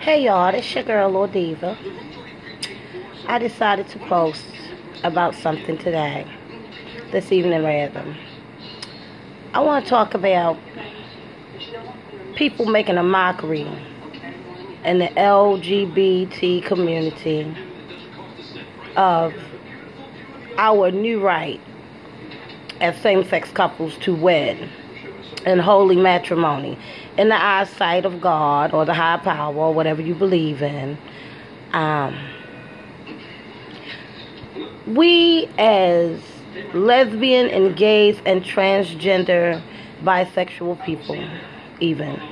Hey y'all, it's your girl Lil Diva. I decided to post about something today, this evening rather. I want to talk about people making a mockery in the LGBT community of our new right as same-sex couples to wed in holy matrimony in the eyesight of God or the high power or whatever you believe in. We as lesbian and gays and transgender bisexual people, even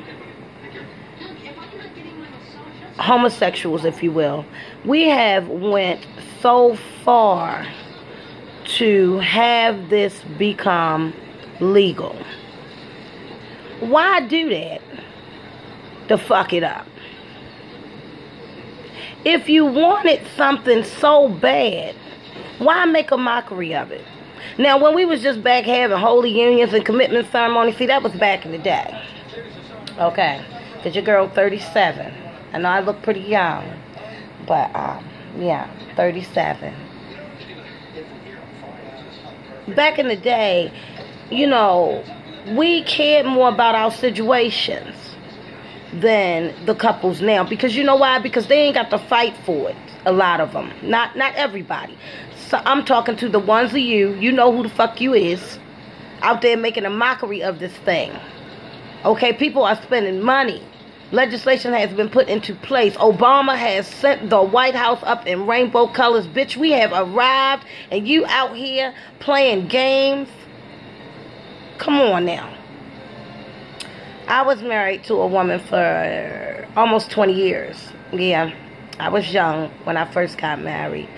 homosexuals if you will, we have went so far to have this become legal. Why do that? To fuck it up. If you wanted something so bad, why make a mockery of it? Now, when we was just back having holy unions and commitment ceremonies, see, that was back in the day. Okay, because your girl 37. I know I look pretty young, but yeah, 37. Back in the day, you know, we cared more about our situations than the couples now. Because you know why? Because they ain't got to fight for it. A lot of them. Not everybody. So I'm talking to the ones of you know who the fuck you is, out there making a mockery of this thing. Okay, people are spending money. Legislation has been put into place. Obama has sent the White House up in rainbow colors. Bitch, we have arrived, and you out here playing games. Come on now. I was married to a woman for almost 20 years. Yeah, I was young when I first got married.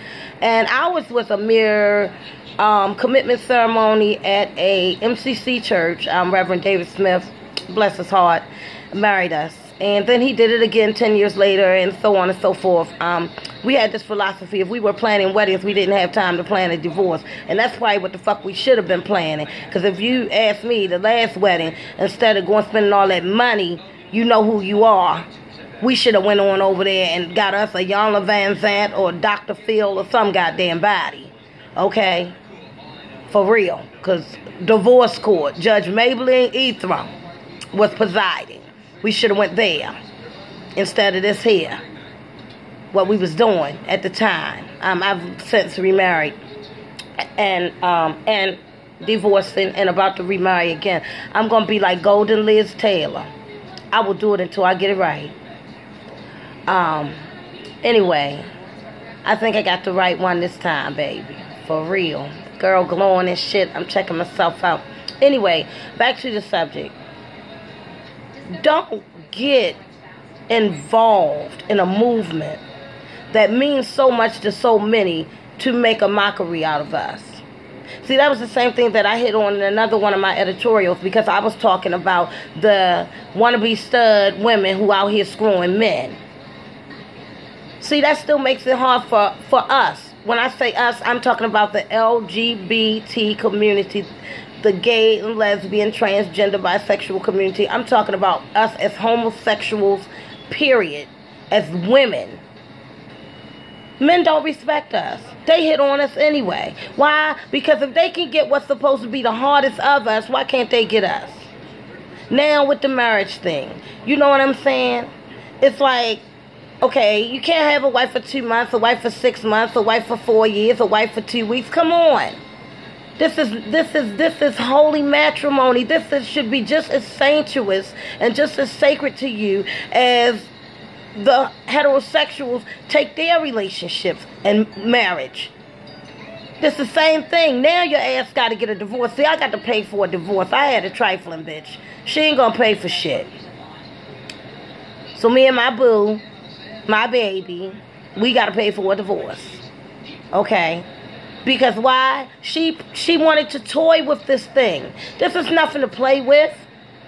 And ours was a mere commitment ceremony at a MCC church. Reverend David Smith, bless his heart, married us. And then he did it again 10 years later, and so on and so forth. We had this philosophy: if we were planning weddings, we didn't have time to plan a divorce. And that's probably what the fuck we should have been planning. Because if you ask me, the last wedding, instead of going spending all that money, you know who you are, we should have went on over there and got us a Yana Van Zant or Dr. Phil or some goddamn body. Okay? For real. Because divorce court, Judge Maybelline Ethram was presiding. We should have went there instead of this here. What we was doing at the time. I've since remarried and divorcing and about to remarry again. I'm gonna be like Golden Liz Taylor. I will do it until I get it right. Anyway, I think I got the right one this time, baby. For real. Girl glowing and shit. I'm checking myself out. Anyway, back to the subject. Don't get involved in a movement that means so much to so many to make a mockery out of us. See, that was the same thing that I hit on in another one of my editorials, because I was talking about the wannabe stud women who out here screwing men. See, that still makes it hard for us. When I say us, I'm talking about the LGBT community, the gay and lesbian, transgender, bisexual community. I'm talking about us as homosexuals, period, as women. Men don't respect us. They hit on us anyway. Why? Because if they can get what's supposed to be the hardest of us, why can't they get us? Now with the marriage thing, you know what I'm saying? It's like, okay, you can't have a wife for 2 months, a wife for 6 months, a wife for 4 years, a wife for 2 weeks. Come on. This is holy matrimony. Should be just as sanctuous and just as sacred to you as the heterosexuals take their relationships and marriage. It's the same thing. Now your ass got to get a divorce. See, I got to pay for a divorce. I had a trifling bitch. She ain't gonna pay for shit. So me and my boo, my baby, we got to pay for a divorce. Okay? Because why? She wanted to toy with this thing. This is nothing to play with.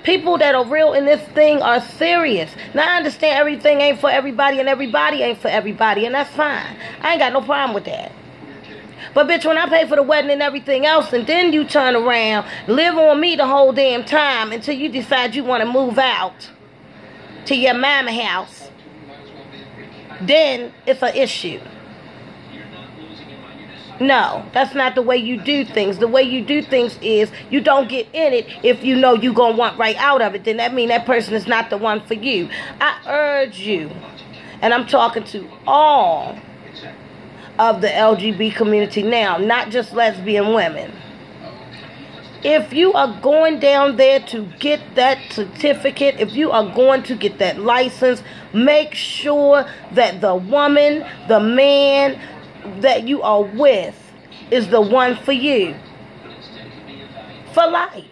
People that are real in this thing are serious. Now, I understand everything ain't for everybody and everybody ain't for everybody, and that's fine. I ain't got no problem with that. But, bitch, when I pay for the wedding and everything else, and then you turn around, live on me the whole damn time until you decide you want to move out to your mama house, then it's an issue. No, that's not the way you do things. The way you do things is you don't get in it if you know you're going to want right out of it. Then that means that person is not the one for you. I urge you, and I'm talking to all of the LGBT community now, not just lesbian women. If you are going down there to get that certificate, if you are going to get that license, make sure that the woman, the man that you are with is the one for you. For life.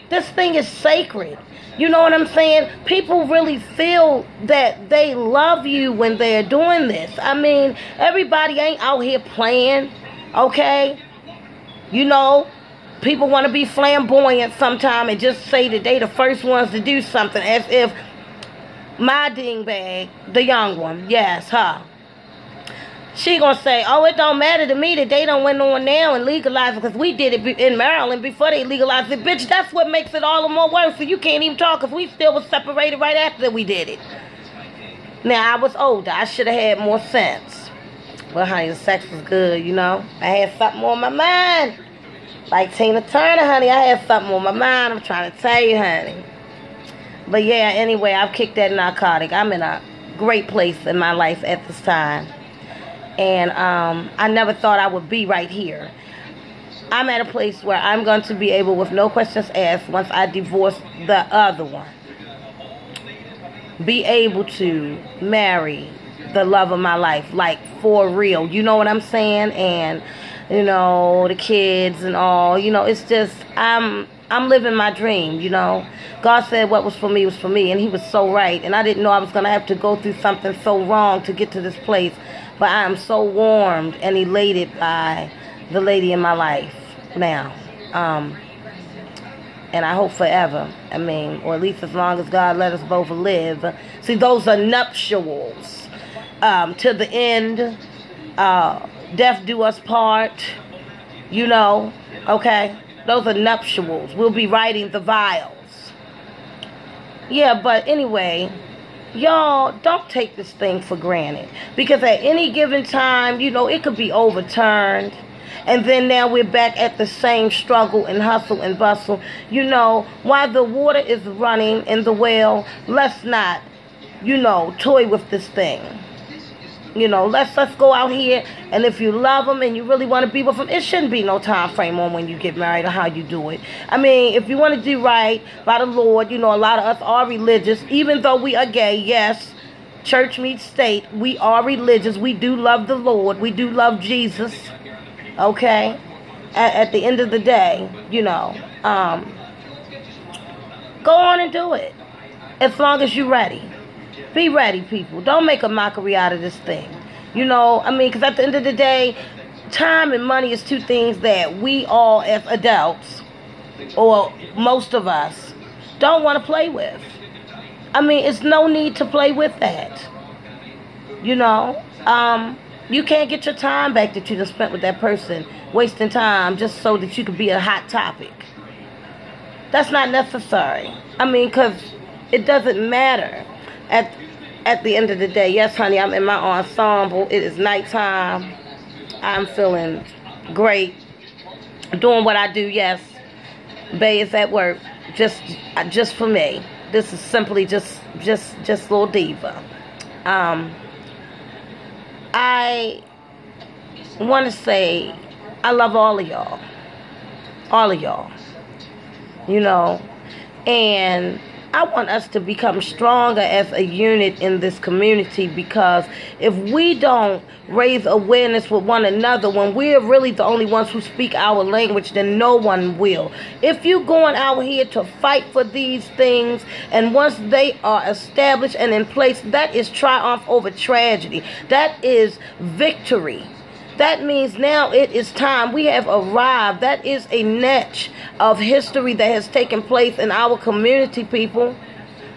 This thing is sacred. You know what I'm saying? People really feel that they love you when they're doing this. I mean, everybody ain't out here playing, okay? You know, people want to be flamboyant sometime and just say that they the first ones to do something, as if my dingbag, the young one, yes, her, she gonna say, oh, it don't matter to me that they don't went on now and legalize it because we did it in Maryland before they legalized it. Bitch, that's what makes it all the more worse. So you can't even talk because we still was separated right after we did it. Now, I was older. I should have had more sense. Well, honey, the sex was good, you know. I had something on my mind. Like Tina Turner, honey, I had something on my mind. I'm trying to tell you, honey. But yeah, anyway, I've kicked that narcotic. I'm in a great place in my life at this time. And I never thought I would be right here. I'm at a place where I'm going to be able, with no questions asked, once I divorce the other one, be able to marry the love of my life, like for real. You know what I'm saying? And, you know, the kids and all. You know, it's just, I'm living my dream, you know. God said what was for me was for me, and he was so right. And I didn't know I was going to have to go through something so wrong to get to this place. But I am so warmed and elated by the lady in my life now. And I hope forever. I mean, or at least as long as God let us both live. See, those are nuptials. To the end. Death do us part. You know. Okay? Those are nuptials. We'll be writing the vials. Yeah, but anyway, y'all, don't take this thing for granted. Because at any given time, you know, it could be overturned. And then now we're back at the same struggle and hustle and bustle. You know, while the water is running in the well, let's not, you know, toy with this thing. You know, let's go out here, and if you love them and you really want to be with them, it shouldn't be no time frame on when you get married or how you do it. I mean, if you want to do right by the Lord, you know, a lot of us are religious, even though we are gay. Yes, church meets state. We are religious. We do love the Lord. We do love Jesus. Okay? At the end of the day, you know, go on and do it as long as you're ready. Be ready, people. Don't make a mockery out of this thing. You know, I mean, because at the end of the day, time and money is two things that we all as adults, or most of us, don't want to play with. I mean, it's no need to play with that. You know, you can't get your time back that you just spent with that person, wasting time just so that you could be a hot topic. That's not necessary. I mean, because it doesn't matter. At the end of the day, yes, honey, I'm in my ensemble. It is nighttime. I'm feeling great. Doing what I do, yes. Bae is at work. Just for me. This is simply just little diva. I want to say I love all of y'all. All of y'all. You know, and I want us to become stronger as a unit in this community, because if we don't raise awareness with one another when we're really the only ones who speak our language, then no one will. If you're going out here to fight for these things, and once they are established and in place, that is triumph over tragedy. That is victory. That means now it is time. We have arrived. That is a niche of history that has taken place in our community, people.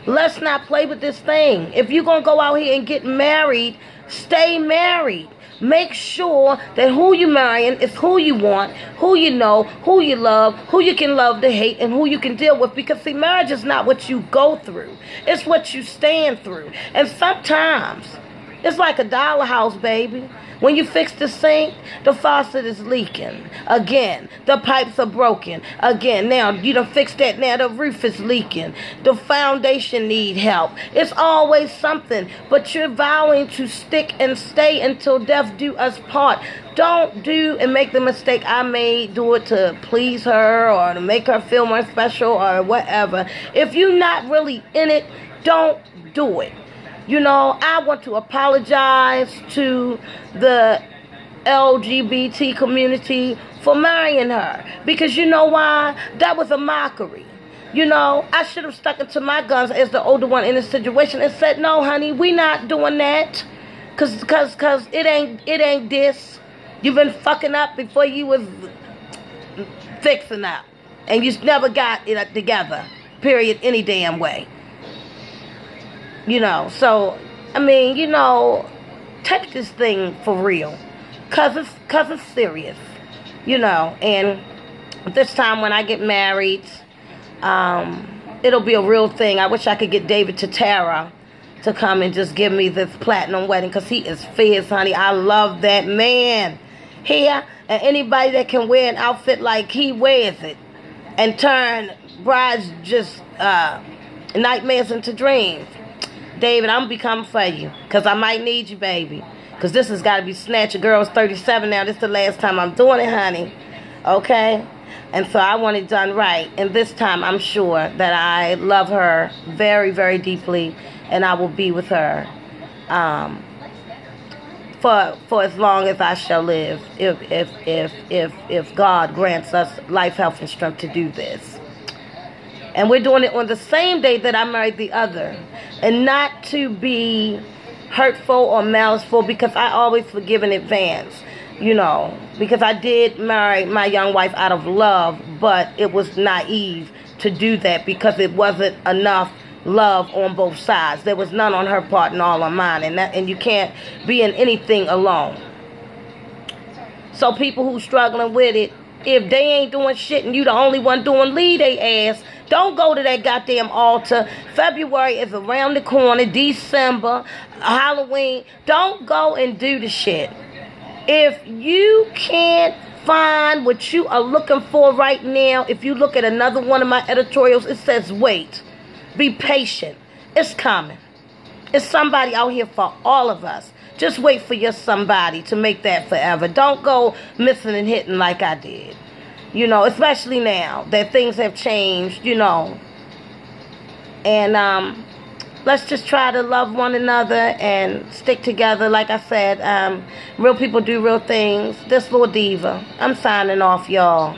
Let's not play with this thing. If you're going to go out here and get married, stay married. Make sure that who you're marrying is who you want, who you know, who you love, who you can love to hate, and who you can deal with. Because, see, marriage is not what you go through. It's what you stand through. And sometimes It's like a dollar house, baby. When you fix the sink, the faucet is leaking. Again, the pipes are broken. Again, now you done fixed that. Now the roof is leaking. The foundation need help. It's always something. But you're vowing to stick and stay until death do us part. Don't do and make the mistake I made. Do it to please her or to make her feel more special or whatever. If you're not really in it, don't do it. You know, I want to apologize to the LGBT community for marrying her. Because you know why? That was a mockery. You know, I should have stuck into my guns as the older one in this situation and said, no, honey, we not doing that. Cause it ain't this. You've been fucking up before you was fixing up. And you never got it together. Period. Any damn way. You know, so, I mean, you know, take this thing for real. Cause it's serious. You know, and this time when I get married, it'll be a real thing. I wish I could get David Tatara to come and just give me this platinum wedding. Because he is fierce, honey. I love that man. Here, and anybody that can wear an outfit like he wears it and turn brides just nightmares into dreams. David, I'm becoming for you. Because I might need you, baby. Because this has got to be snatch. Your girl's 37 now. This is the last time I'm doing it, honey. Okay? And so I want it done right. And this time I'm sure that I love her very, very deeply. And I will be with her for as long as I shall live. If God grants us life, health, and strength to do this. And we're doing it on the same day that I married the other. And not to be hurtful or maliceful, because I always forgive in advance. You know, because I did marry my young wife out of love, but it was naive to do that because it wasn't enough love on both sides. There was none on her part and all on mine. And you can't be in anything alone. So people who struggling with it, if they ain't doing shit and you the only one doing, leave they ass. Don't go to that goddamn altar. February is around the corner. December, Halloween. Don't go and do the shit. If you can't find what you are looking for right now, if you look at another one of my editorials, it says wait. Be patient. It's coming. It's somebody out here for all of us. Just wait for your somebody to make that forever. Don't go missing and hitting like I did. You know, especially now that things have changed, you know. And let's just try to love one another and stick together. Like I said, real people do real things. This little diva. I'm signing off, y'all.